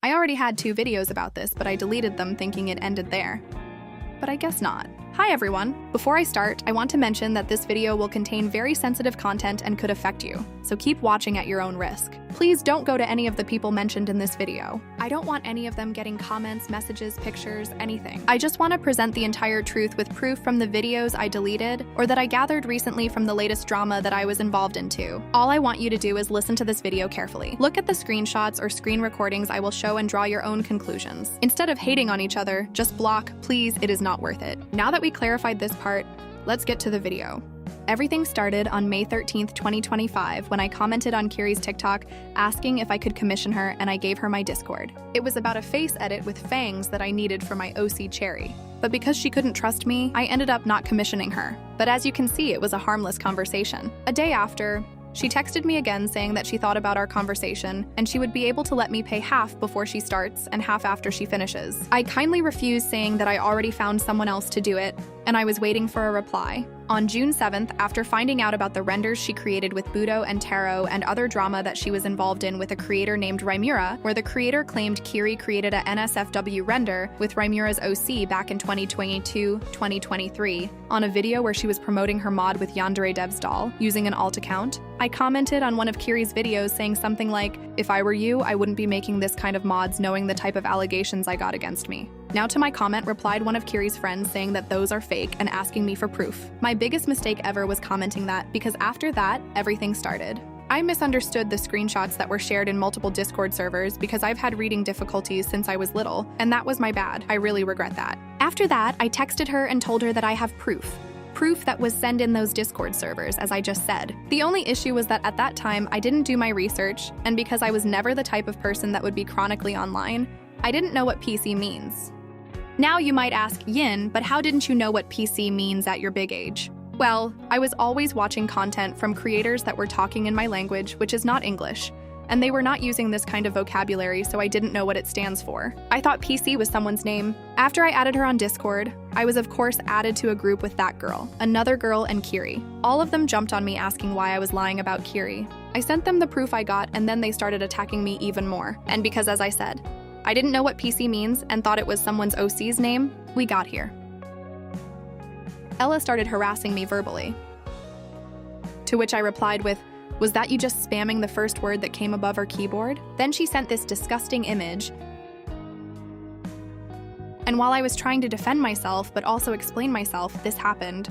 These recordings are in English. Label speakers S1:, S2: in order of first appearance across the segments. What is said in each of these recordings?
S1: I already had 2 videos about this, but I deleted them thinking it ended there. But I guess not. Hi everyone! Before I start, I want to mention that this video will contain very sensitive content and could affect you, so keep watching at your own risk. Please don't go to any of the people mentioned in this video. I don't want any of them getting comments, messages, pictures, anything. I just want to present the entire truth with proof from the videos I deleted or that I gathered recently from the latest drama that I was involved into. All I want you to do is listen to this video carefully. Look at the screenshots or screen recordings I will show and draw your own conclusions. Instead of hating on each other, just block, please, it is not worth it. Now that we clarified this part, let's get to the video. Everything started on May 13th, 2025, when I commented on Kirie's TikTok asking if I could commission her, and I gave her my Discord. It was about a face edit with fangs that I needed for my OC Cherry. But because she couldn't trust me, I ended up not commissioning her. But as you can see, it was a harmless conversation. A day after, she texted me again saying that she thought about our conversation and she would be able to let me pay half before she starts and half after she finishes. I kindly refused, saying that I already found someone else to do it, and I was waiting for a reply. On June 7th, after finding out about the renders she created with Budo and Taro and other drama that she was involved in with a creator named Rymura, where the creator claimed Kirie created a NSFW render with Rymura's OC back in 2022-2023 on a video where she was promoting her mod with Yandere Dev's doll using an alt account, I commented on one of Kirie's videos saying something like, "If I were you, I wouldn't be making this kind of mods knowing the type of allegations I got against me." Now to my comment replied one of Kirie's friends saying that those are fake and asking me for proof. My biggest mistake ever was commenting that, because after that, everything started. I misunderstood the screenshots that were shared in multiple Discord servers because I've had reading difficulties since I was little, and that was my bad. I really regret that. After that, I texted her and told her that I have proof. Proof that was sent in those Discord servers, as I just said. The only issue was that at that time, I didn't do my research, and because I was never the type of person that would be chronically online, I didn't know what PC means. Now you might ask, Yin, but how didn't you know what PC means at your big age? Well, I was always watching content from creators that were talking in my language, which is not English, and they were not using this kind of vocabulary, so I didn't know what it stands for. I thought PC was someone's name. After I added her on Discord, I was of course added to a group with that girl, another girl, and Kirie. All of them jumped on me asking why I was lying about Kirie. I sent them the proof I got, and then they started attacking me even more. And because, as I said, I didn't know what PC means and thought it was someone's OC's name, we got here. Ella started harassing me verbally. To which I replied with, "Was that you just spamming the first word that came above her keyboard?" Then she sent this disgusting image. And while I was trying to defend myself but also explain myself, this happened.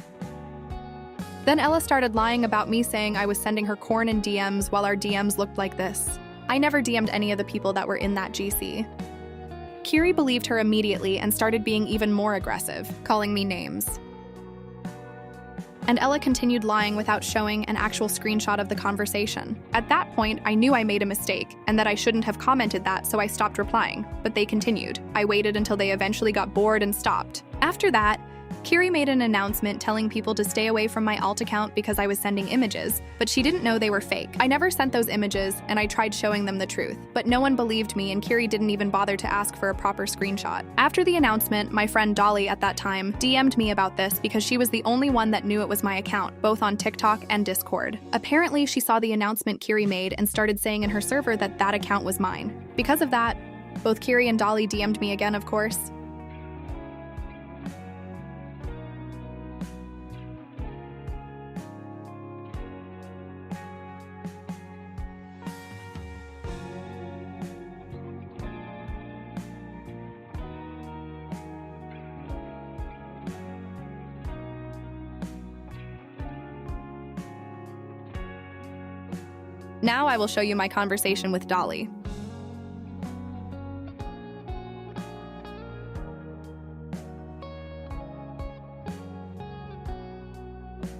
S1: Then Ella started lying about me, saying I was sending her corn in DMs while our DMs looked like this. I never DM'd any of the people that were in that GC. Kirie believed her immediately and started being even more aggressive, calling me names. And Ella continued lying without showing an actual screenshot of the conversation. At that point, I knew I made a mistake and that I shouldn't have commented that, so I stopped replying, but they continued. I waited until they eventually got bored and stopped. After that, Kirie made an announcement telling people to stay away from my alt account because I was sending images, but she didn't know they were fake. I never sent those images, and I tried showing them the truth, but no one believed me, and Kirie didn't even bother to ask for a proper screenshot. After the announcement, my friend Dolly at that time DM'd me about this because she was the only one that knew it was my account, both on TikTok and Discord. Apparently, she saw the announcement Kirie made and started saying in her server that that account was mine. Because of that, both Kirie and Dolly DM'd me again, of course. Now I will show you my conversation with Dolly.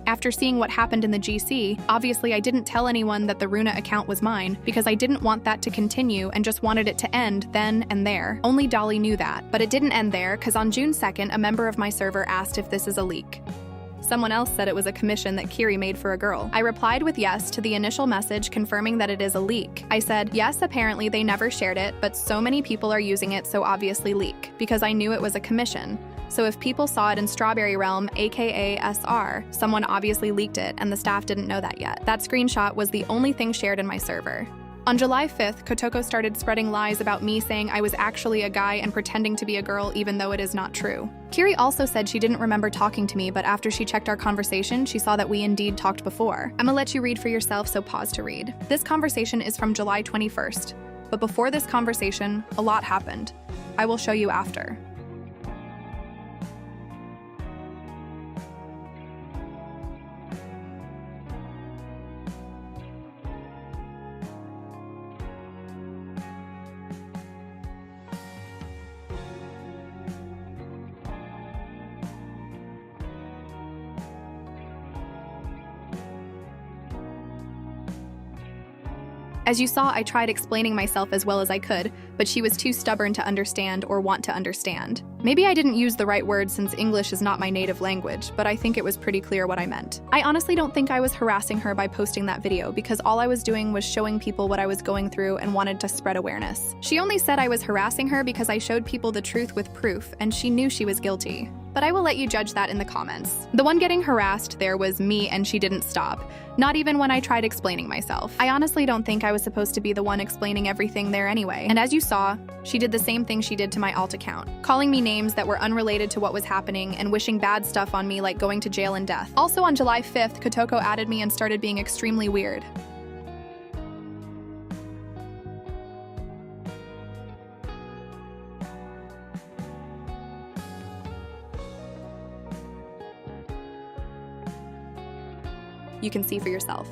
S1: After seeing what happened in the GC, obviously I didn't tell anyone that the Runa account was mine because I didn't want that to continue and just wanted it to end then and there. Only Dolly knew that, but it didn't end there because on June 2nd, a member of my server asked if this is a leak. Someone else said it was a commission that Kirie made for a girl. I replied with yes to the initial message confirming that it is a leak. I said, yes, apparently they never shared it, but so many people are using it, so obviously leak, because I knew it was a commission. So if people saw it in Strawberry Realm, aka SR, someone obviously leaked it and the staff didn't know that yet. That screenshot was the only thing shared in my server. On July 5th, Kotoko started spreading lies about me saying I was actually a guy and pretending to be a girl even though it is not true. Kirie also said she didn't remember talking to me, but after she checked our conversation, she saw that we indeed talked before. I'ma let you read for yourself, so pause to read. This conversation is from July 21st, but before this conversation, a lot happened. I will show you after. As you saw, I tried explaining myself as well as I could, but she was too stubborn to understand or want to understand. Maybe I didn't use the right words since English is not my native language, but I think it was pretty clear what I meant. I honestly don't think I was harassing her by posting that video because all I was doing was showing people what I was going through and wanted to spread awareness. She only said I was harassing her because I showed people the truth with proof and she knew she was guilty. But I will let you judge that in the comments. The one getting harassed there was me and she didn't stop. Not even when I tried explaining myself. I honestly don't think I was supposed to be the one explaining everything there anyway. And as you saw, she did the same thing she did to my alt account, calling me names that were unrelated to what was happening and wishing bad stuff on me like going to jail and death. Also on July 5th, Kotoko added me and started being extremely weird. You can see for yourself.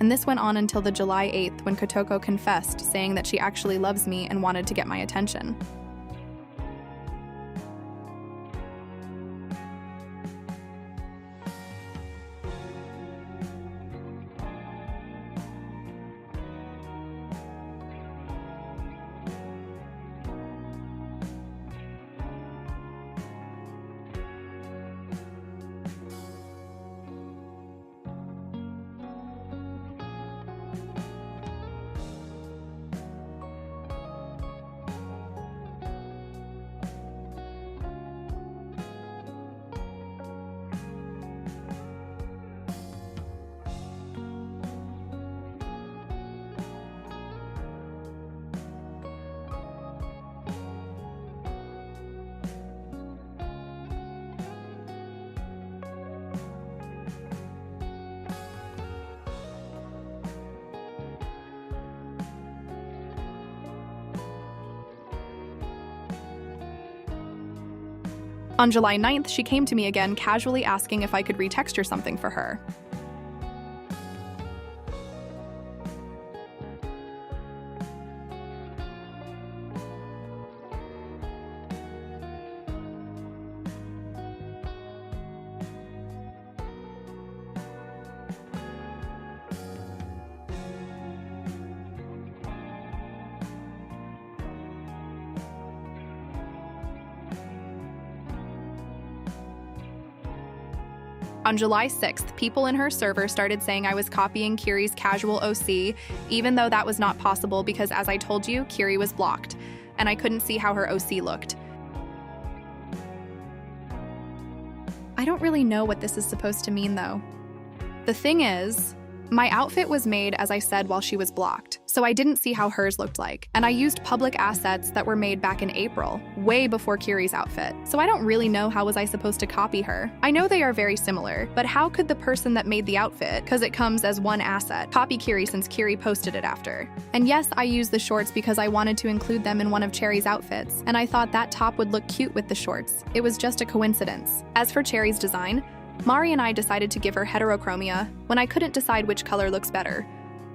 S1: And this went on until the July 8th when Kotoko confessed, saying that she actually loves me and wanted to get my attention. On July 9th, she came to me again, casually asking if I could retexture something for her. On July 6th, people in her server started saying I was copying Kirie's casual OC, even though that was not possible because, as I told you, Kirie was blocked, and I couldn't see how her OC looked. I don't really know what this is supposed to mean, though. The thing is, my outfit was made, as I said, while she was blocked, so I didn't see how hers looked like, and I used public assets that were made back in April, way before Kirie's outfit, so I don't really know how was I supposed to copy her. I know they are very similar, but how could the person that made the outfit, because it comes as one asset, copy Kirie since Kirie posted it after? And yes, I used the shorts because I wanted to include them in one of Cherry's outfits, and I thought that top would look cute with the shorts. It was just a coincidence. As for Cherry's design, Mari and I decided to give her heterochromia when I couldn't decide which color looks better,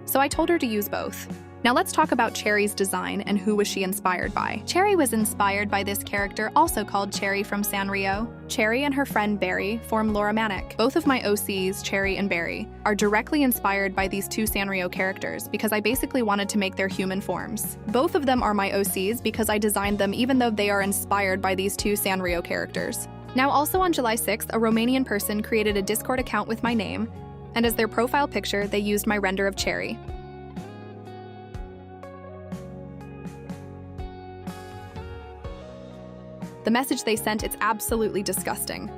S1: so I told her to use both. Now let's talk about Cherry's design and who was she inspired by. Cherry was inspired by this character, also called Cherry from Sanrio. Cherry and her friend Barry form Laura Manic. Both of my OCs, Cherry and Barry, are directly inspired by these two Sanrio characters because I basically wanted to make their human forms. Both of them are my OCs because I designed them even though they are inspired by these two Sanrio characters. Now also on July 6th, a Romanian person created a Discord account with my name, and as their profile picture, they used my render of Cherry. The message they sent, it's absolutely disgusting.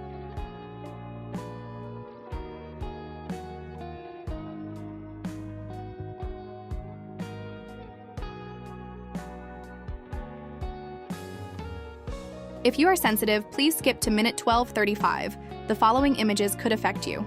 S1: If you are sensitive, please skip to minute 12:35. The following images could affect you.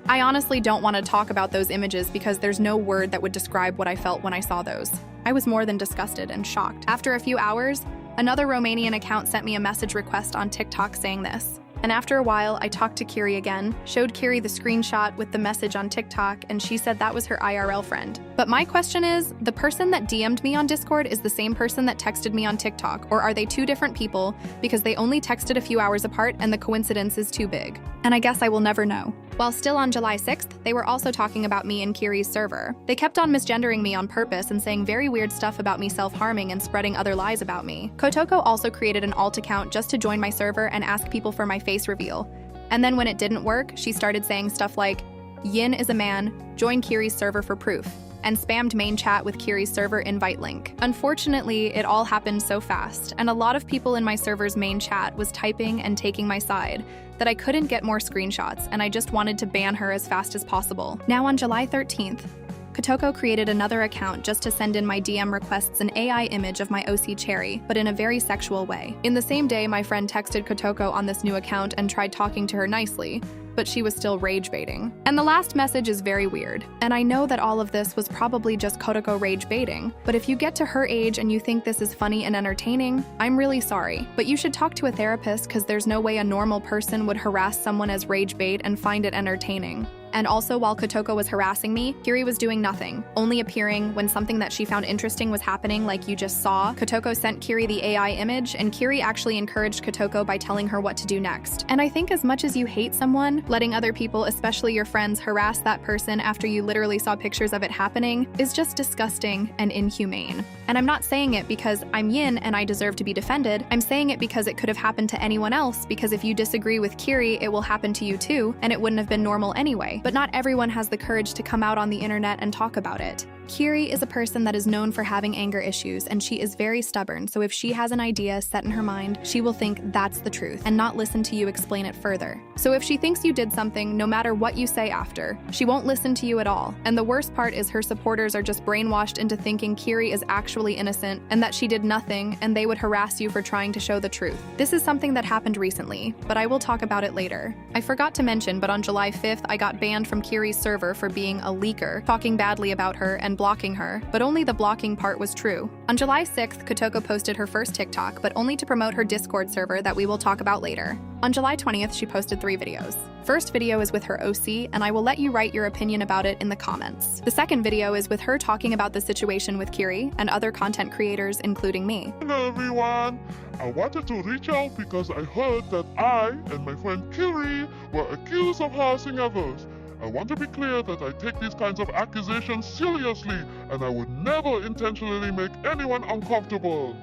S1: I honestly don't want to talk about those images because there's no word that would describe what I felt when I saw those. I was more than disgusted and shocked. After a few hours, another Romanian account sent me a message request on TikTok saying this. And after a while, I talked to Kirie again, showed Kirie the screenshot with the message on TikTok, and she said that was her IRL friend. But my question is, the person that DM'd me on Discord is the same person that texted me on TikTok, or are they two different people because they only texted a few hours apart and the coincidence is too big? And I guess I will never know. While still on July 6th, they were also talking about me in Kirie's server. They kept on misgendering me on purpose and saying very weird stuff about me self-harming and spreading other lies about me. Kotoko also created an alt account just to join my server and ask people for my face reveal. And then when it didn't work, she started saying stuff like, "Yin is a man, join Kirie's server for proof," and spammed main chat with Kirie's server invite link. Unfortunately, it all happened so fast, and a lot of people in my server's main chat was typing and taking my side, that I couldn't get more screenshots, and I just wanted to ban her as fast as possible. Now on July 13th, Kotoko created another account just to send in my DM requests an AI image of my OC Cherry, but in a very sexual way. In the same day, my friend texted Kotoko on this new account and tried talking to her nicely, but she was still rage baiting. And the last message is very weird. And I know that all of this was probably just Kotoko rage baiting, but if you get to her age and you think this is funny and entertaining, I'm really sorry. But you should talk to a therapist because there's no way a normal person would harass someone as rage bait and find it entertaining. And also, while Kotoko was harassing me, Kirie was doing nothing, only appearing when something that she found interesting was happening, like you just saw. Kotoko sent Kirie the AI image, and Kirie actually encouraged Kotoko by telling her what to do next. And I think as much as you hate someone, letting other people, especially your friends, harass that person after you literally saw pictures of it happening is just disgusting and inhumane. And I'm not saying it because I'm Yin and I deserve to be defended. I'm saying it because it could have happened to anyone else, because if you disagree with Kirie, it will happen to you too, and it wouldn't have been normal anyway. But not everyone has the courage to come out on the internet and talk about it. Kirie is a person that is known for having anger issues, and she is very stubborn, so if she has an idea set in her mind, she will think that's the truth and not listen to you explain it further. So if she thinks you did something, no matter what you say after, she won't listen to you at all. And the worst part is her supporters are just brainwashed into thinking Kirie is actually innocent and that she did nothing, and they would harass you for trying to show the truth. This is something that happened recently, but I will talk about it later. I forgot to mention, but on July 5th, I got banned from Kirie's server for being a leaker, talking badly about her and blocking her, but only the blocking part was true. On July 6th, Kotoko posted her first TikTok, but only to promote her Discord server that we will talk about later. On July 20th, she posted 3 videos. First video is with her OC, and I will let you write your opinion about it in the comments. The second video is with her talking about the situation with Kirie and other content creators, including me.
S2: Hello everyone! I wanted to reach out because I heard that I and my friend Kirie were accused of harassing others. I want to be clear that I take these kinds of accusations seriously, and I would never intentionally make anyone uncomfortable.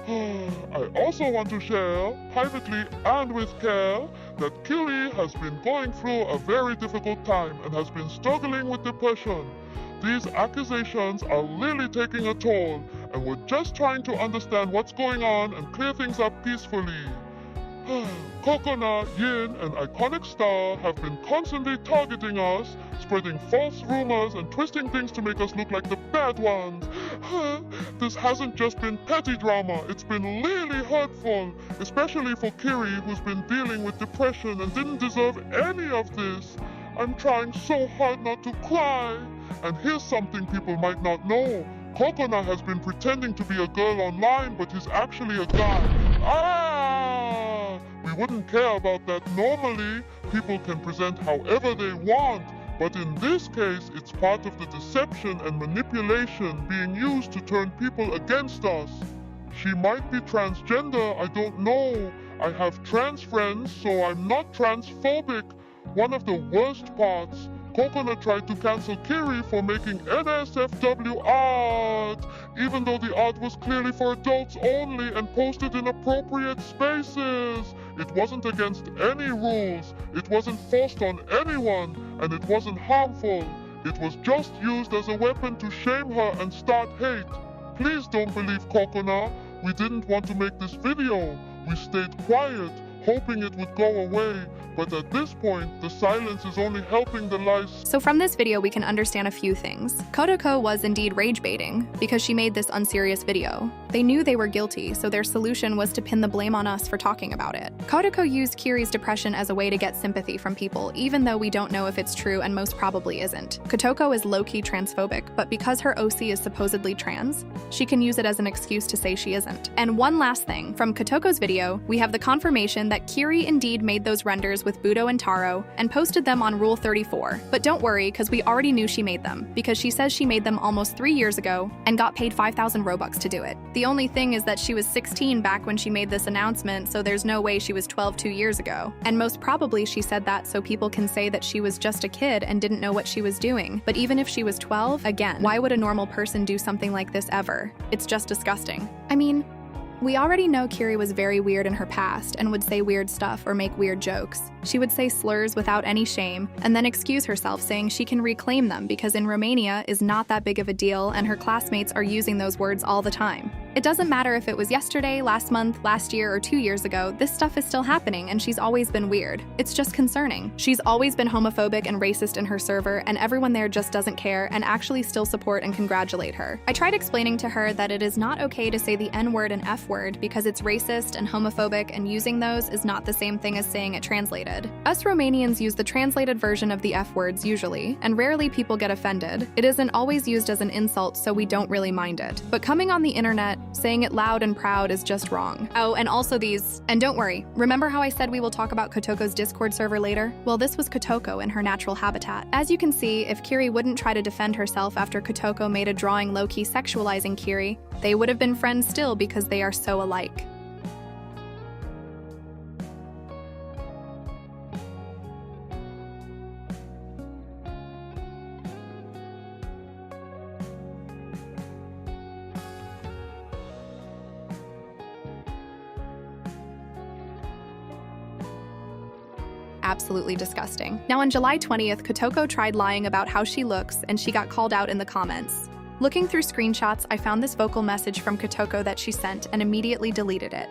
S2: I also want to share, privately and with care, that Kirie has been going through a very difficult time and has been struggling with depression. These accusations are really taking a toll, and we're just trying to understand what's going on and clear things up peacefully. Coconut, Yin, and Iconic Star have been constantly targeting us, spreading false rumors and twisting things to make us look like the bad ones. This hasn't just been petty drama, it's been really hurtful, especially for Kirie, who's been dealing with depression and didn't deserve any of this. I'm trying so hard not to cry. And here's something people might not know. Coconut has been pretending to be a girl online, but he's actually a guy. We wouldn't care about that normally. People can present however they want. But in this case, it's part of the deception and manipulation being used to turn people against us. She might be transgender, I don't know. I have trans friends, so I'm not transphobic. One of the worst parts, Coconut tried to cancel Kirie for making NSFW art, even though the art was clearly for adults only and posted in appropriate spaces. It wasn't against any rules, it wasn't forced on anyone, and it wasn't harmful. It was just used as a weapon to shame her and start hate. Please don't believe Coconut. We didn't want to make this video. We stayed quiet, hoping it would go away. But at this point, the silence is only helping the lies.
S1: So from this video, we can understand a few things. Kotoko was indeed rage baiting because she made this unserious video. They knew they were guilty, so their solution was to pin the blame on us for talking about it. Kotoko used Kirie's depression as a way to get sympathy from people, even though we don't know if it's true and most probably isn't. Kotoko is low-key transphobic, but because her OC is supposedly trans, she can use it as an excuse to say she isn't. And one last thing, from Kotoko's video, we have the confirmation that Kirie indeed made those renders with Budo and Taro and posted them on Rule 34. But don't worry, because we already knew she made them, because she says she made them almost 3 years ago and got paid 5,000 Robux to do it. The only thing is that she was 16 back when she made this announcement, so there's no way she was 12 2 years ago. And most probably she said that so people can say that she was just a kid and didn't know what she was doing. But even if she was 12, again, why would a normal person do something like this ever? It's just disgusting. I mean, we already know Kirie was very weird in her past and would say weird stuff or make weird jokes. She would say slurs without any shame and then excuse herself, saying she can reclaim them because in Romania is not that big of a deal and her classmates are using those words all the time. It doesn't matter if it was yesterday, last month, last year, or 2 years ago, this stuff is still happening and she's always been weird. It's just concerning. She's always been homophobic and racist in her server and everyone there just doesn't care and actually still support and congratulate her. I tried explaining to her that it is not okay to say the N-word and F-word because it's racist and homophobic and using those is not the same thing as saying it translated. Us Romanians use the translated version of the F-words usually, and rarely people get offended. It isn't always used as an insult, so we don't really mind it. But coming on the internet, saying it loud and proud is just wrong. Oh, and also these. And don't worry, remember how I said we will talk about Kotoko's Discord server later? Well, this was Kotoko in her natural habitat. As you can see, if Kirie wouldn't try to defend herself after Kotoko made a drawing low-key sexualizing Kirie, they would have been friends still because they are so alike. absolutely disgusting. Now on July 20th, Kotoko tried lying about how she looks and she got called out in the comments. Looking through screenshots, I found this vocal message from Kotoko that she sent and immediately deleted it.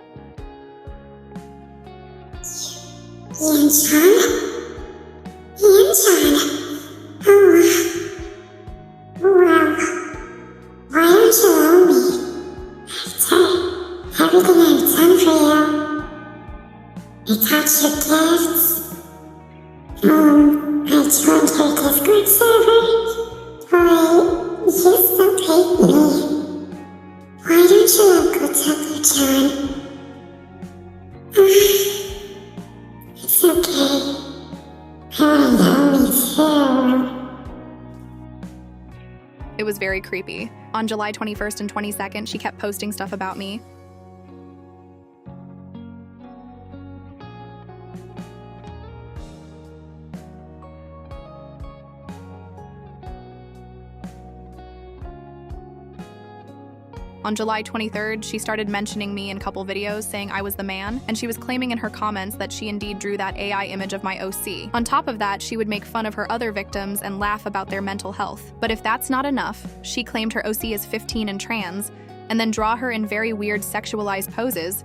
S3: Yansim? Yansim? Oh, well, why don't you owe me after everything I've done for you? I got you gifts. I joined your Discord server. Boy, you still hate me. Why don't you let Kotoko join? It's okay. I know me too.
S1: It was very creepy. On July 21st and 22nd, she kept posting stuff about me. On July 23rd, she started mentioning me in a couple videos saying I was the man, and she was claiming in her comments that she indeed drew that AI image of my OC. On top of that, she would make fun of her other victims and laugh about their mental health. But if that's not enough, she claimed her OC is 15 and trans, and then draw her in very weird sexualized poses.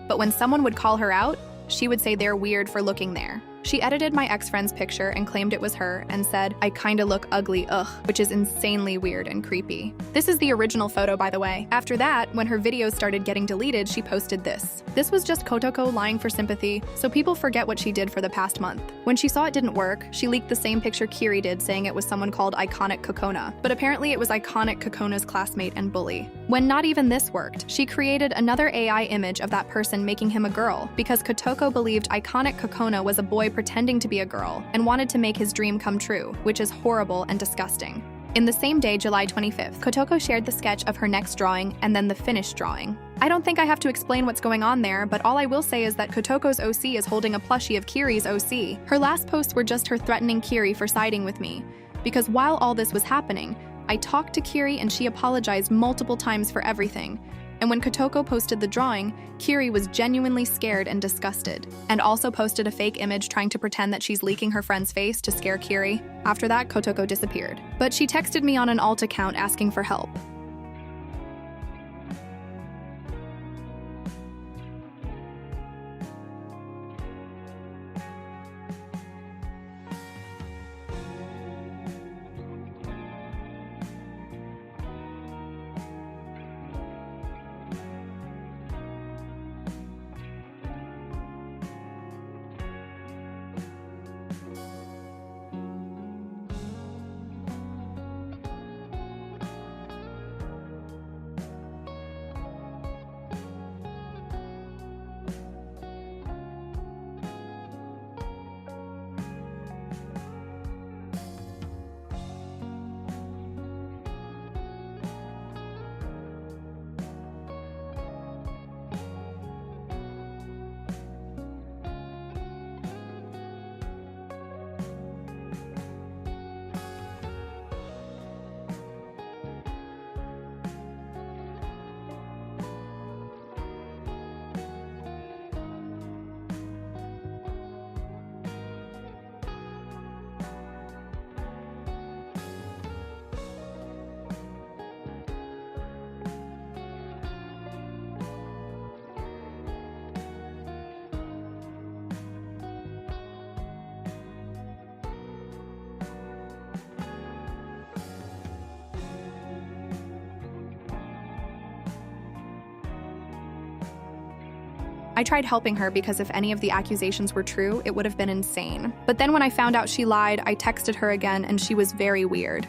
S1: But when someone would call her out, she would say they're weird for looking there. She edited my ex-friend's picture and claimed it was her and said, "I kinda look ugly, ugh," which is insanely weird and creepy. This is the original photo, by the way. After that, when her videos started getting deleted, she posted this. This was just Kotoko lying for sympathy, so people forget what she did for the past month. When she saw it didn't work, she leaked the same picture Kirie did, saying it was someone called Iconic Kokona. But apparently it was Iconic Kokona's classmate and bully. When not even this worked, she created another AI image of that person making him a girl, because Kotoko believed Iconic Kokona was a boy pretending to be a girl and wanted to make his dream come true, which is horrible and disgusting. In the same day, July 25th, Kotoko shared the sketch of her next drawing and then the finished drawing. I don't think I have to explain what's going on there, but all I will say is that Kotoko's OC is holding a plushie of Kirie's OC. Her last posts were just her threatening Kirie for siding with me, because while all this was happening, I talked to Kirie and she apologized multiple times for everything. And when Kotoko posted the drawing, Kirie was genuinely scared and disgusted, and also posted a fake image trying to pretend that she's leaking her friend's face to scare Kirie. After that, Kotoko disappeared. But she texted me on an alt account asking for help. I tried helping her because if any of the accusations were true, it would have been insane. But then when I found out she lied, I texted her again and she was very weird.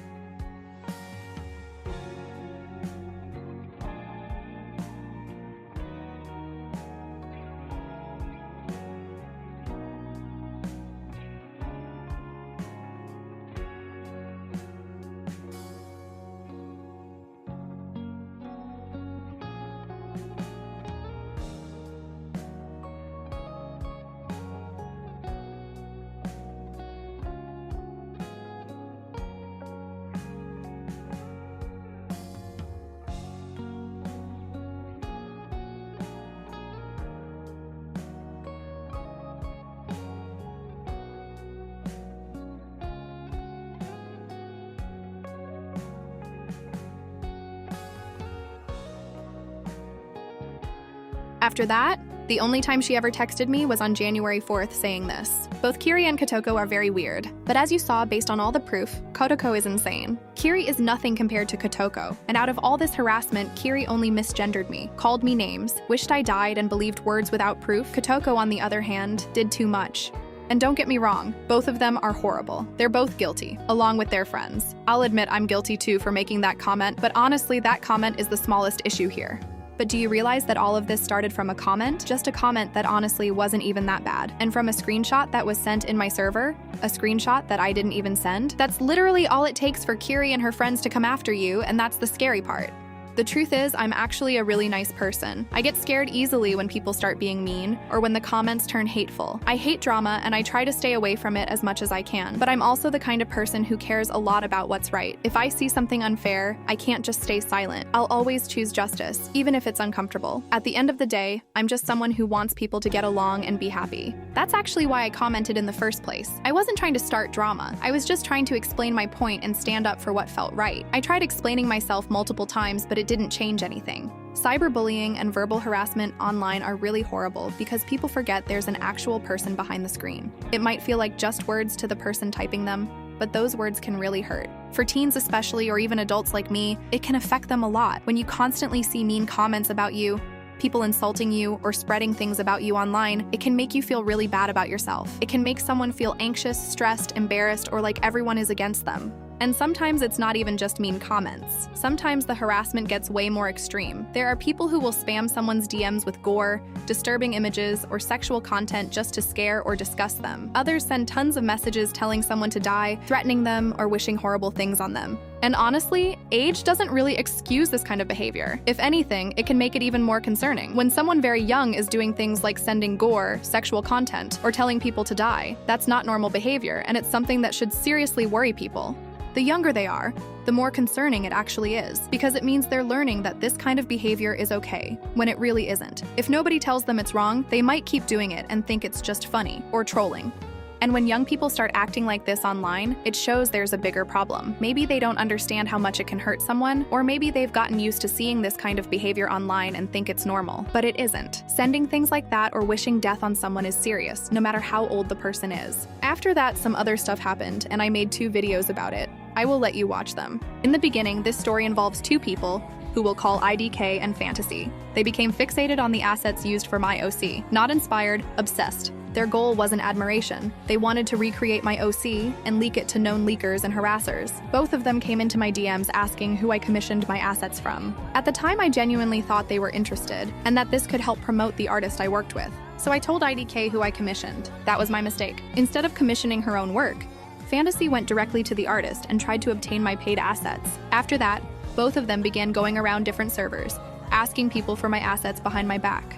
S1: After that, the only time she ever texted me was on January 4th saying this. Both Kirie and Kotoko are very weird, but as you saw based on all the proof, Kotoko is insane. Kirie is nothing compared to Kotoko, and out of all this harassment, Kirie only misgendered me, called me names, wished I died, and believed words without proof. Kotoko, on the other hand, did too much. And don't get me wrong, both of them are horrible. They're both guilty, along with their friends. I'll admit I'm guilty too for making that comment, but honestly, that comment is the smallest issue here. But do you realize that all of this started from a comment? Just a comment that honestly wasn't even that bad. And from a screenshot that was sent in my server, a screenshot that I didn't even send. That's literally all it takes for Kirie and her friends to come after you, and that's the scary part. The truth is, I'm actually a really nice person. I get scared easily when people start being mean or when the comments turn hateful. I hate drama and I try to stay away from it as much as I can. But I'm also the kind of person who cares a lot about what's right. If I see something unfair, I can't just stay silent. I'll always choose justice, even if it's uncomfortable. At the end of the day, I'm just someone who wants people to get along and be happy. That's actually why I commented in the first place. I wasn't trying to start drama. I was just trying to explain my point and stand up for what felt right. I tried explaining myself multiple times, but it didn't change anything. Cyberbullying and verbal harassment online are really horrible because people forget there's an actual person behind the screen. It might feel like just words to the person typing them, but those words can really hurt. For teens especially, or even adults like me, it can affect them a lot. When you constantly see mean comments about you, people insulting you, or spreading things about you online, it can make you feel really bad about yourself. It can make someone feel anxious, stressed, embarrassed, or like everyone is against them. And sometimes it's not even just mean comments. Sometimes the harassment gets way more extreme. There are people who will spam someone's DMs with gore, disturbing images, or sexual content just to scare or disgust them. Others send tons of messages telling someone to die, threatening them, or wishing horrible things on them. And honestly, age doesn't really excuse this kind of behavior. If anything, it can make it even more concerning. When someone very young is doing things like sending gore, sexual content, or telling people to die, that's not normal behavior, and it's something that should seriously worry people. The younger they are, the more concerning it actually is, because it means they're learning that this kind of behavior is okay, when it really isn't. If nobody tells them it's wrong, they might keep doing it and think it's just funny or trolling. And when young people start acting like this online, it shows there's a bigger problem. Maybe they don't understand how much it can hurt someone, or maybe they've gotten used to seeing this kind of behavior online and think it's normal. But it isn't. Sending things like that or wishing death on someone is serious, no matter how old the person is. After that, some other stuff happened, and I made 2 videos about it. I will let you watch them. In the beginning, this story involves 2 people, who we'll call IDK and Fantasy. They became fixated on the assets used for my OC. Not inspired, obsessed. Their goal wasn't admiration. They wanted to recreate my OC and leak it to known leakers and harassers. Both of them came into my DMs asking who I commissioned my assets from. At the time, I genuinely thought they were interested, and that this could help promote the artist I worked with. So I told IDK who I commissioned. That was my mistake. Instead of commissioning her own work, Fantasy went directly to the artist and tried to obtain my paid assets. After that, both of them began going around different servers, asking people for my assets behind my back.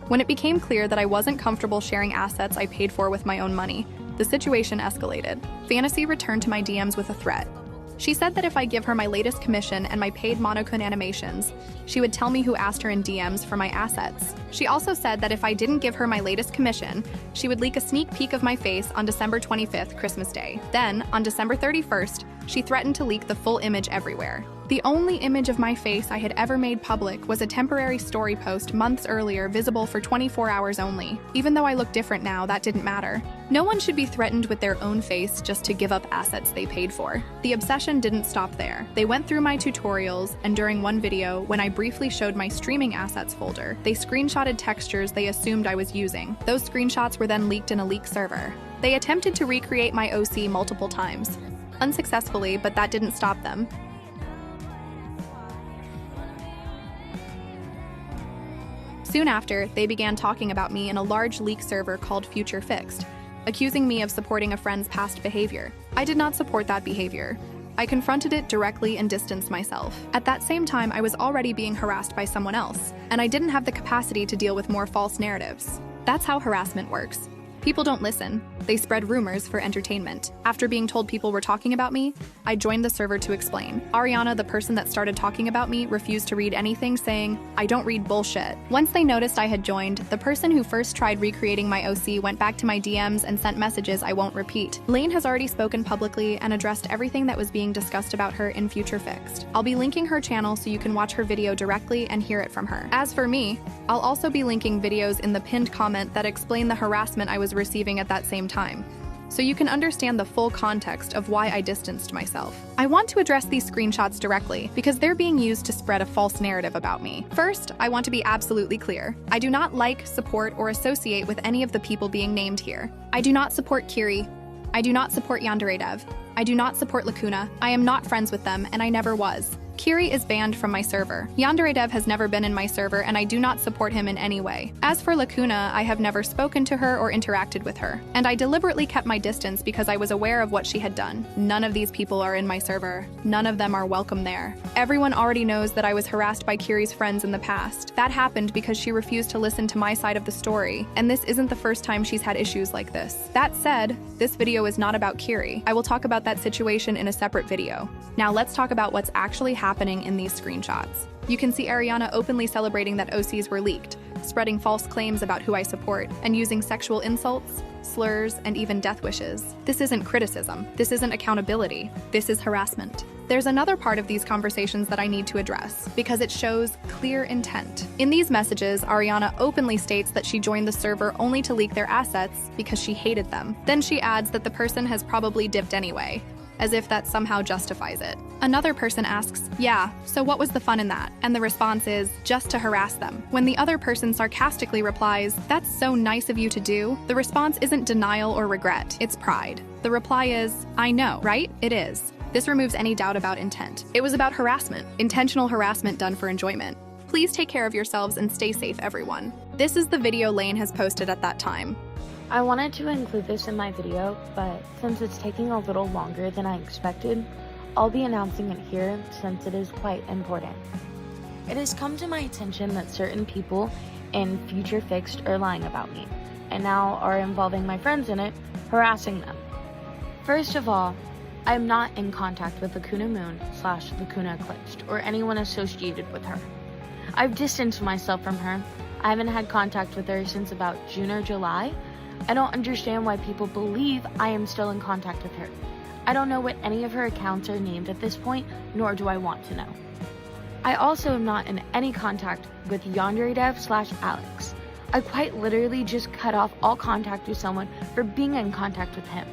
S1: When it became clear that I wasn't comfortable sharing assets I paid for with my own money, the situation escalated. Fantasy returned to my DMs with a threat. She said that if I give her my latest commission and my paid Monokun animations, she would tell me who asked her in DMs for my assets. She also said that if I didn't give her my latest commission, she would leak a sneak peek of my face on December 25th, Christmas Day. Then, on December 31st, she threatened to leak the full image everywhere. The only image of my face I had ever made public was a temporary story post months earlier visible for 24 hours only. Even though I look different now, that didn't matter. No one should be threatened with their own face just to give up assets they paid for. The obsession didn't stop there. They went through my tutorials, and during one video, when I briefly showed my streaming assets folder, they screenshotted textures they assumed I was using. Those screenshots were then leaked in a leak server. They attempted to recreate my OC multiple times. Unsuccessfully, but that didn't stop them. Soon after, they began talking about me in a large leak server called Future Fixed, accusing me of supporting a friend's past behavior. I did not support that behavior. I confronted it directly and distanced myself. At that same time, I was already being harassed by someone else, and I didn't have the capacity to deal with more false narratives. That's how harassment works. People don't listen. They spread rumors for entertainment. After being told people were talking about me, I joined the server to explain. Ariana, the person that started talking about me, refused to read anything, saying, "I don't read bullshit." Once they noticed I had joined, the person who first tried recreating my OC went back to my DMs and sent messages I won't repeat. Lane has already spoken publicly and addressed everything that was being discussed about her in Future Fixed. I'll be linking her channel so you can watch her video directly and hear it from her. As for me, I'll also be linking videos in the pinned comment that explain the harassment I was receiving at that same time, so you can understand the full context of why I distanced myself. I want to address these screenshots directly because they're being used to spread a false narrative about me. First, I want to be absolutely clear. I do not like, support, or associate with any of the people being named here. I do not support Kirie. I do not support Yansim. I do not support Lacuna. I am not friends with them, and I never was. Kirie is banned from my server. Yansim has never been in my server, and I do not support him in any way. As for Lacuna, I have never spoken to her or interacted with her, and I deliberately kept my distance because I was aware of what she had done. None of these people are in my server. None of them are welcome there. Everyone already knows that I was harassed by Kirie's friends in the past. That happened because she refused to listen to my side of the story, and this isn't the first time she's had issues like this. That said, this video is not about Kirie. I will talk about that situation in a separate video. Now let's talk about what's actually happening in these screenshots. You can see Ariana openly celebrating that OCs were leaked, spreading false claims about who I support, and using sexual insults, slurs, and even death wishes. This isn't criticism. This isn't accountability. This is harassment. There's another part of these conversations that I need to address, because it shows clear intent. In these messages, Ariana openly states that she joined the server only to leak their assets because she hated them. Then she adds that the person has probably dipped anyway, as if that somehow justifies it. Another person asks, "Yeah, so what was the fun in that?" And the response is, "Just to harass them." When the other person sarcastically replies, "That's so nice of you to do," the response isn't denial or regret, it's pride. The reply is, "I know, right? It is." This removes any doubt about intent. It was about harassment, intentional harassment done for enjoyment. Please take care of yourselves and stay safe, everyone. This is the video Lane has posted at that time.
S4: I wanted to include this in my video, but since it's taking a little longer than I expected, I'll be announcing it here since it is quite important. It has come to my attention that certain people in Future Fixed are lying about me, and now are involving my friends in it, harassing them. First of all, I'm not in contact with Lacuna Moon / Lacuna Eclipsed or anyone associated with her. I've distanced myself from her. I haven't had contact with her since about June or July. I don't understand why people believe I am still in contact with her. I don't know what any of her accounts are named at this point, nor do I want to know. I also am not in any contact with Yansim / Alex. I quite literally just cut off all contact with someone for being in contact with him.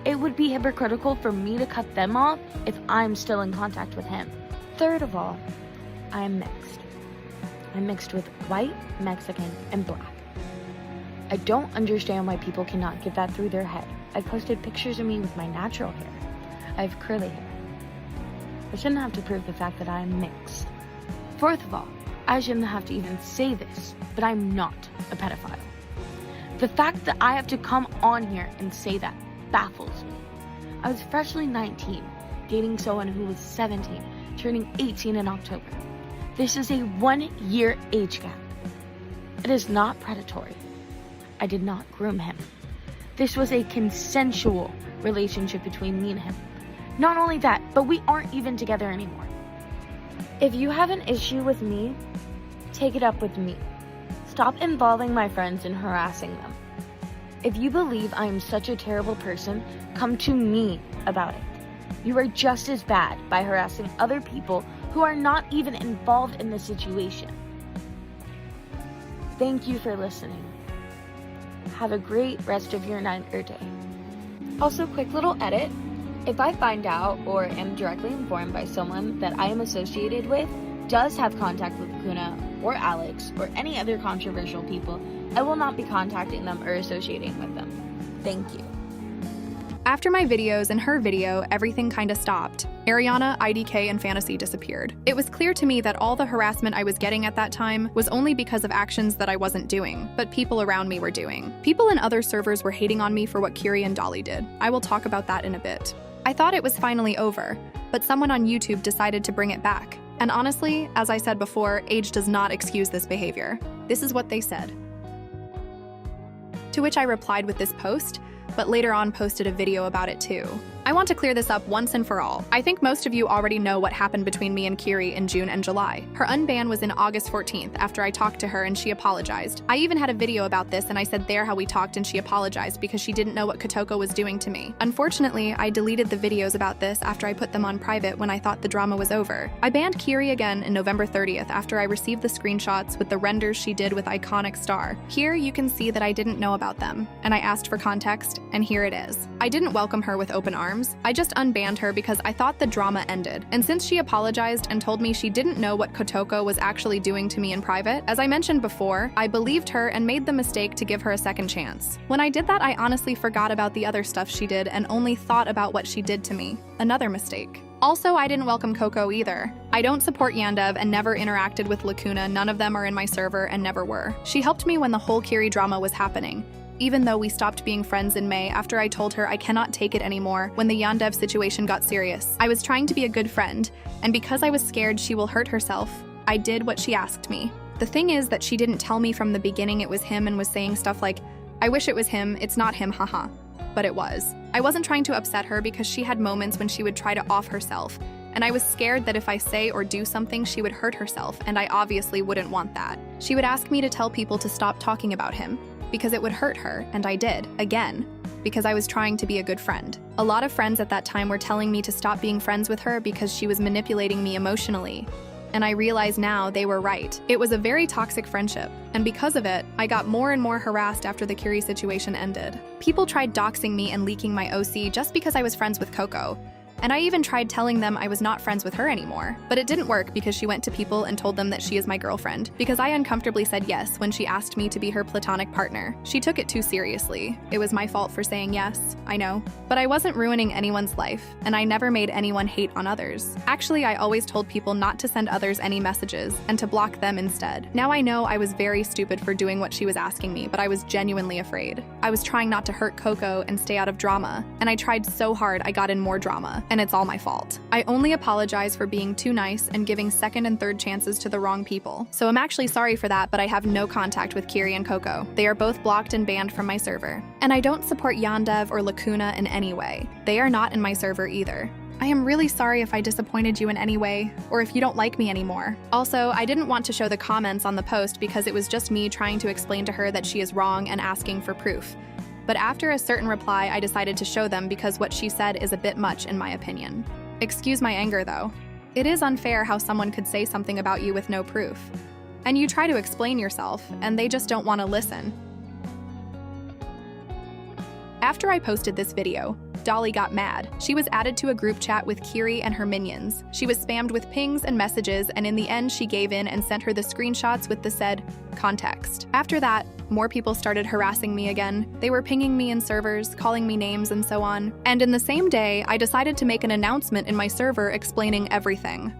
S4: It would be hypocritical for me to cut them off if I'm still in contact with him. Third of all, I am mixed. I'm mixed with white, Mexican, and black. I don't understand why people cannot get that through their head. I've posted pictures of me with my natural hair. I have curly hair. I shouldn't have to prove the fact that I am mixed. Fourth of all, I shouldn't have to even say this, but I'm not a pedophile. The fact that I have to come on here and say that baffles me. I was freshly 19, dating someone who was 17, turning 18 in October. This is a 1-year age gap. It is not predatory. I did not groom him. This was a consensual relationship between me and him. Not only that, but we aren't even together anymore. If you have an issue with me, take it up with me. Stop involving my friends and harassing them. If you believe I am such a terrible person, come to me about it. You are just as bad by harassing other people who are not even involved in the situation. Thank you for listening. Have a great rest of your night or day. Also, quick little edit. If I find out or am directly informed by someone that I am associated with does have contact with Lacuna or Alex or any other controversial people, I will not be contacting them or associating with them. Thank you.
S1: After my videos and her video, everything kinda stopped. Ariana, IDK, and Fantasy disappeared. It was clear to me that all the harassment I was getting at that time was only because of actions that I wasn't doing, but people around me were doing. People in other servers were hating on me for what Kirie and Dolly did. I will talk about that in a bit. I thought it was finally over, but someone on YouTube decided to bring it back. And honestly, as I said before, age does not excuse this behavior. This is what they said. To which I replied with this post, but later on posted a video about it too. I want to clear this up once and for all. I think most of you already know what happened between me and Kirie in June and July. Her unban was in August 14th after I talked to her and she apologized. I even had a video about this and I said there how we talked and she apologized because she didn't know what Kotoko was doing to me. Unfortunately, I deleted the videos about this after I put them on private when I thought the drama was over. I banned Kirie again in November 30th after I received the screenshots with the renders she did with Iconic Star. Here you can see that I didn't know about them, and I asked for context, and here it is. I didn't welcome her with open arms. I just unbanned her because I thought the drama ended. And since she apologized and told me she didn't know what Kotoko was actually doing to me in private, as I mentioned before, I believed her and made the mistake to give her a second chance. When I did that, I honestly forgot about the other stuff she did and only thought about what she did to me. Another mistake. Also, I didn't welcome Coco either. I don't support Yandev and never interacted with Lacuna. None of them are in my server and never were. She helped me when the whole Kirie drama was happening, even though we stopped being friends in May after I told her I cannot take it anymore when the Yandev situation got serious. I was trying to be a good friend, and because I was scared she will hurt herself, I did what she asked me. The thing is that she didn't tell me from the beginning it was him and was saying stuff like, "I wish it was him, it's not him, haha." But it was. I wasn't trying to upset her because she had moments when she would try to off herself, and I was scared that if I say or do something she would hurt herself, and I obviously wouldn't want that. She would ask me to tell people to stop talking about him, because it would hurt her, and I did, again, because I was trying to be a good friend. A lot of friends at that time were telling me to stop being friends with her because she was manipulating me emotionally. And I realize now they were right. It was a very toxic friendship, and because of it, I got more and more harassed after the Kirie situation ended. People tried doxing me and leaking my OC just because I was friends with Coco. And I even tried telling them I was not friends with her anymore. But it didn't work because she went to people and told them that she is my girlfriend, because I uncomfortably said yes when she asked me to be her platonic partner. She took it too seriously. It was my fault for saying yes, I know. But I wasn't ruining anyone's life, and I never made anyone hate on others. Actually, I always told people not to send others any messages and to block them instead. Now I know I was very stupid for doing what she was asking me, but I was genuinely afraid. I was trying not to hurt Coco and stay out of drama, and I tried so hard I got in more drama. And it's all my fault. I only apologize for being too nice and giving second and third chances to the wrong people. So I'm actually sorry for that, but I have no contact with Kirie and Coco. They are both blocked and banned from my server. And I don't support Yandev or Lacuna in any way. They are not in my server either. I am really sorry if I disappointed you in any way, or if you don't like me anymore. Also, I didn't want to show the comments on the post because it was just me trying to explain to her that she is wrong and asking for proof. But after a certain reply, I decided to show them because what she said is a bit much in my opinion. Excuse my anger though. It is unfair how someone could say something about you with no proof. And you try to explain yourself, and they just don't want to listen. After I posted this video, Dolly got mad. She was added to a group chat with Kirie and her minions. She was spammed with pings and messages, and in the end she gave in and sent her the screenshots with the said context. After that, more people started harassing me again. They were pinging me in servers, calling me names and so on. And in the same day, I decided to make an announcement in my server explaining everything.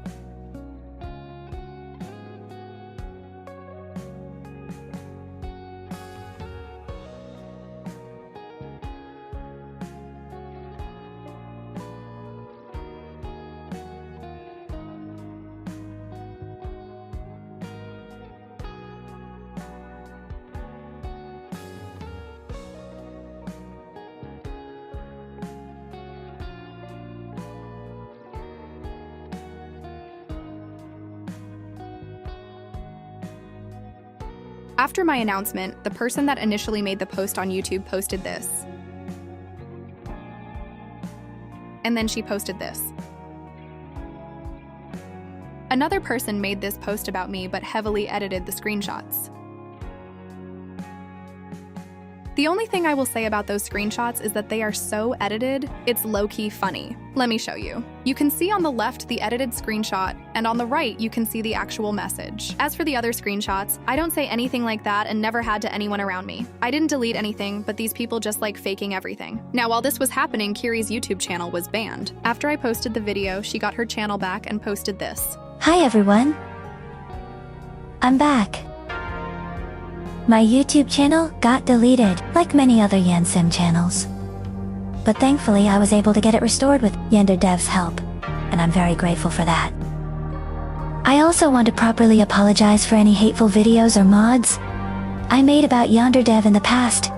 S1: After my announcement, the person that initially made the post on YouTube posted this. And then she posted this. Another person made this post about me but heavily edited the screenshots. The only thing I will say about those screenshots is that they are so edited, it's low-key funny. Let me show you. You can see on the left the edited screenshot, and on the right you can see the actual message. As for the other screenshots, I don't say anything like that and never had to anyone around me. I didn't delete anything, but these people just like faking everything. Now, while this was happening, Kirie's YouTube channel was banned. After I posted the video, she got her channel back and posted this.
S5: Hi everyone. I'm back. My YouTube channel got deleted, like many other Yansim channels. But thankfully I was able to get it restored with Yanderdev's help, and I'm very grateful for that. I also want to properly apologize for any hateful videos or mods I made about Yanderdev in the past.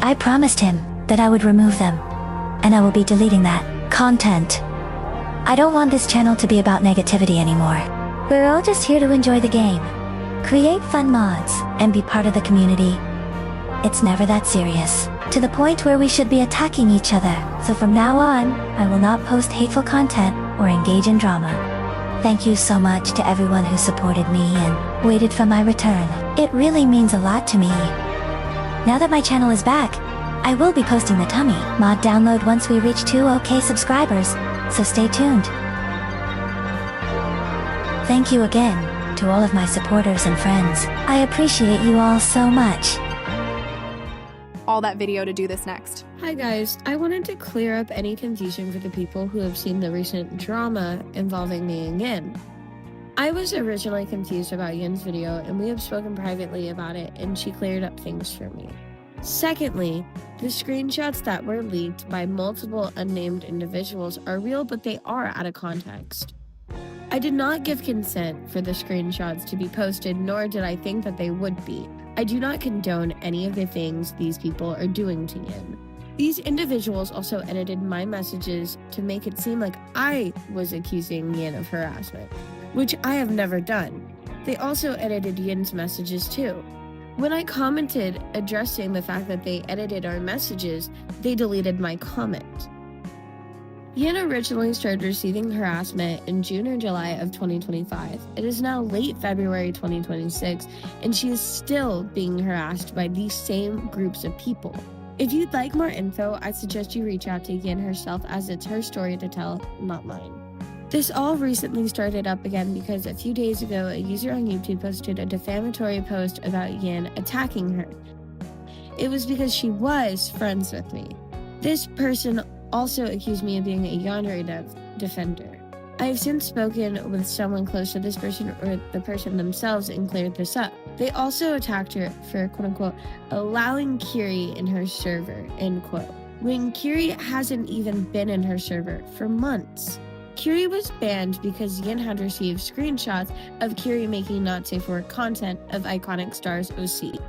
S5: I promised him that I would remove them. And I will be deleting that content. I don't want this channel to be about negativity anymore. We're all just here to enjoy the game, create fun mods, and be part of the community. It's never that serious, to the point where we should be attacking each other. So from now on, I will not post hateful content or engage in drama. Thank you so much to everyone who supported me and waited for my return. It really means a lot to me. Now that my channel is back, I will be posting the tummy mod download once we reach 2K subscribers, so stay tuned. Thank you again to all of my supporters and friends. I appreciate you all so much.
S1: All that video to do this next.
S6: Hi guys, I wanted to clear up any confusion for the people who have seen the recent drama involving me and Yin. I was originally confused about Yin's video and we have spoken privately about it and she cleared up things for me. Secondly, the screenshots that were leaked by multiple unnamed individuals are real, but they are out of context. I did not give consent for the screenshots to be posted, nor did I think that they would be. I do not condone any of the things these people are doing to Yin. These individuals also edited my messages to make it seem like I was accusing Yin of harassment, which I have never done. They also edited Yin's messages too. When I commented addressing the fact that they edited our messages, they deleted my comment. Yin originally started receiving harassment in June or July of 2025. It is now late February 2026, and she is still being harassed by these same groups of people. If you'd like more info, I suggest you reach out to Yin herself, as it's her story to tell, not mine. This all recently started up again because a few days ago, a user on YouTube posted a defamatory post about Yin attacking her. It was because she was friends with me. This person also accused me of being a yandere defender. I have since spoken with someone close to this person or the person themselves and cleared this up. They also attacked her for, quote-unquote, allowing Kirie in her server, end quote, when Kirie hasn't even been in her server for months. Kirie was banned because Yin had received screenshots of Kirie making not safe for work content of Iconic Stars OC.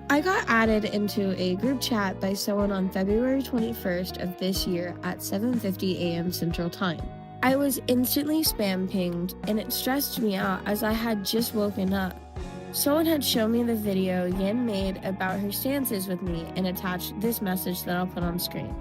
S6: I got added into a group chat by someone on February 21st of this year at 7:50 a.m. Central Time. I was instantly spam pinged and it stressed me out as I had just woken up. Someone had shown me the video Yin made about her stances with me and attached this message that I'll put on screen.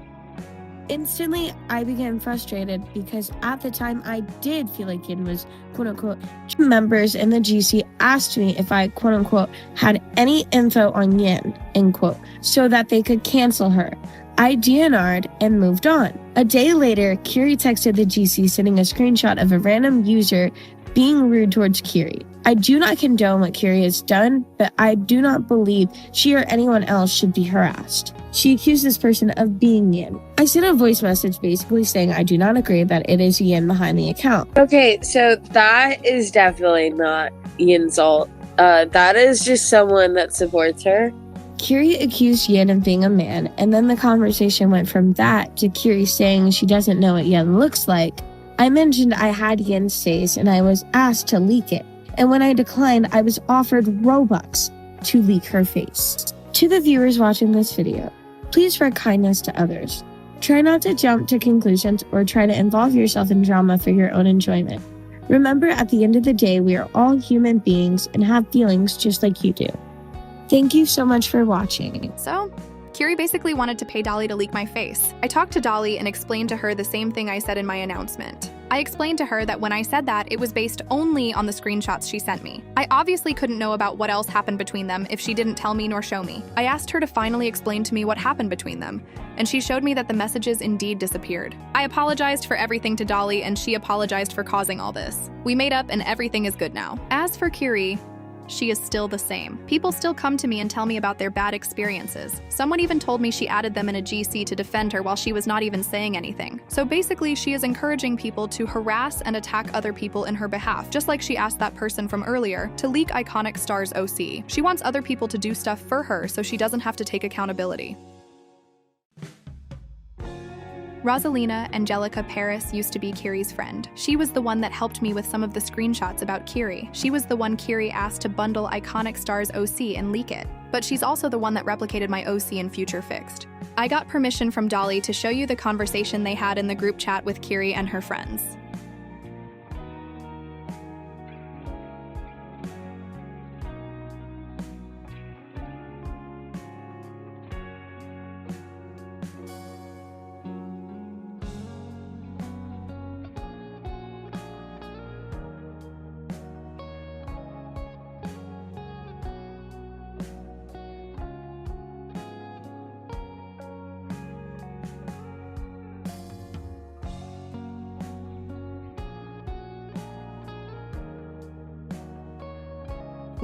S6: Instantly, I became frustrated because at the time I did feel like Yin was, quote-unquote, members in the GC asked me if I, quote-unquote, had any info on Yin, end quote, so that they could cancel her. I DNR'd and moved on. A day later, Kirie texted the GC sending a screenshot of a random user being rude towards Kirie. I do not condone what Kirie has done, but I do not believe she or anyone else should be harassed. She accused this person of being Yin. I sent a voice message basically saying I do not agree that it is Yin behind the account.
S7: Okay, so that is definitely not Yin's fault. That is just someone that supports her.
S6: Kirie accused Yin of being a man, and then the conversation went from that to Kirie saying she doesn't know what Yin looks like. I mentioned I had Yin's face and I was asked to leak it. And when I declined, I was offered Robux to leak her face. To the viewers watching this video, please spread kindness to others. Try not to jump to conclusions or try to involve yourself in drama for your own enjoyment. Remember, at the end of the day, we are all human beings and have feelings just like you do. Thank you so much for watching.
S1: So, Kirie basically wanted to pay Dolly to leak my face. I talked to Dolly and explained to her the same thing I said in my announcement. I explained to her that when I said that, it was based only on the screenshots she sent me. I obviously couldn't know about what else happened between them if she didn't tell me nor show me. I asked her to finally explain to me what happened between them, and she showed me that the messages indeed disappeared. I apologized for everything to Dolly, and she apologized for causing all this. We made up and everything is good now. As for Kirie, she is still the same. People still come to me and tell me about their bad experiences. Someone even told me she added them in a GC to defend her while she was not even saying anything. So basically, she is encouraging people to harass and attack other people in her behalf, just like she asked that person from earlier to leak Iconic Stars OC. She wants other people to do stuff for her so she doesn't have to take accountability. Rosalina Angelica Paris used to be Kirie's friend. She was the one that helped me with some of the screenshots about Kirie. She was the one Kirie asked to bundle Iconic Stars OC and leak it. But she's also the one that replicated my OC in Future Fixed. I got permission from Dolly to show you the conversation they had in the group chat with Kirie and her friends.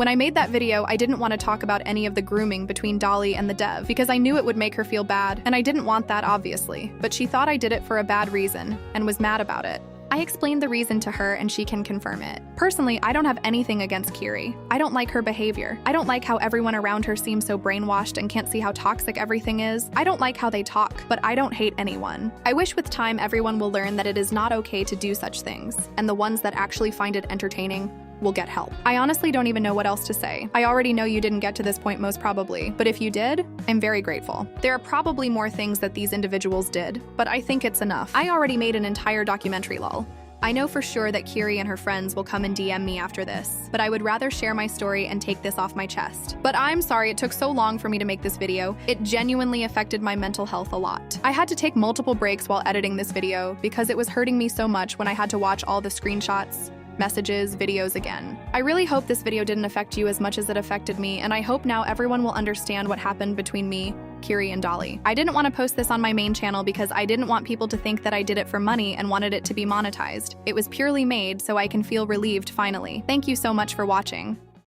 S1: When I made that video, I didn't want to talk about any of the grooming between Dolly and the dev because I knew it would make her feel bad, and I didn't want that, obviously. But she thought I did it for a bad reason and was mad about it. I explained the reason to her and she can confirm it. Personally, I don't have anything against Kirie. I don't like her behavior. I don't like how everyone around her seems so brainwashed and can't see how toxic everything is. I don't like how they talk, but I don't hate anyone. I wish with time everyone will learn that it is not okay to do such things, and the ones that actually find it entertaining will get help. I honestly don't even know what else to say. I already know you didn't get to this point most probably, but if you did, I'm very grateful. There are probably more things that these individuals did, but I think it's enough. I already made an entire documentary, lol. I know for sure that Kirie and her friends will come and DM me after this, but I would rather share my story and take this off my chest. But I'm sorry it took so long for me to make this video. It genuinely affected my mental health a lot. I had to take multiple breaks while editing this video because it was hurting me so much when I had to watch all the screenshots, messages, videos again. I really hope this video didn't affect you as much as it affected me, and I hope now everyone will understand what happened between me, Kirie, and Dolly. I didn't want to post this on my main channel because I didn't want people to think that I did it for money and wanted it to be monetized. It was purely made so I can feel relieved finally. Thank you so much for watching.